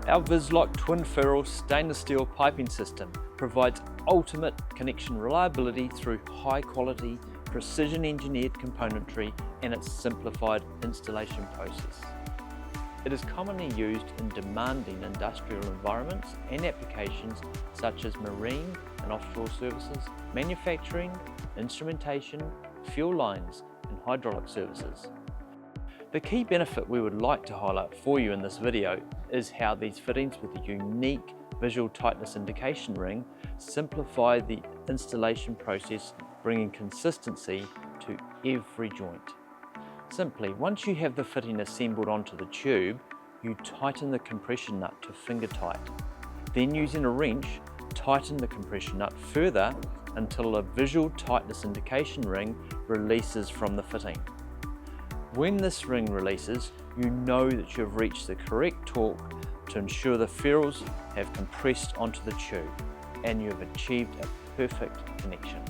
Our Vis-Lok twin ferrule stainless steel piping system provides ultimate connection reliability through high quality, precision engineered componentry and its simplified installation process. It is commonly used in demanding industrial environments and applications such as marine and offshore services, manufacturing, instrumentation, fuel lines and hydraulic services. The key benefit we would like to highlight for you in this video is how these fittings with a unique visual tightness indication ring simplify the installation process, bringing consistency to every joint. Simply, once you have the fitting assembled onto the tube, you tighten the compression nut to finger tight. Then using a wrench, tighten the compression nut further until a visual tightness indication ring releases from the fitting. When this ring releases, you know that you have reached the correct torque to ensure the ferrules have compressed onto the tube and you have achieved a perfect connection.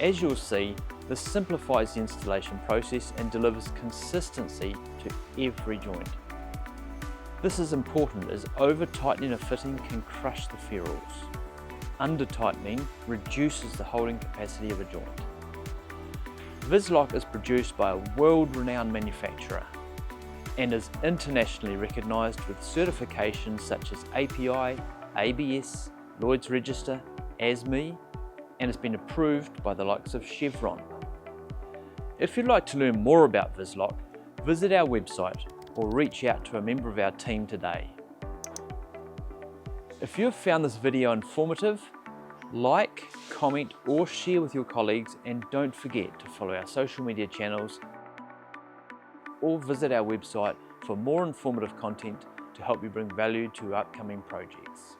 As you'll see, this simplifies the installation process and delivers consistency to every joint. This is important as over-tightening a fitting can crush the ferrules. Under-tightening reduces the holding capacity of a joint. Vis-Lok is produced by a world-renowned manufacturer and is internationally recognised with certifications such as API, ABS, Lloyd's Register, ASME, and has been approved by the likes of Chevron. If you'd like to learn more about Vis-Lok, visit our website or reach out to a member of our team today. If you have found this video informative, like, comment or share with your colleagues, and don't forget to follow our social media channels or visit our website for more informative content to help you bring value to upcoming projects.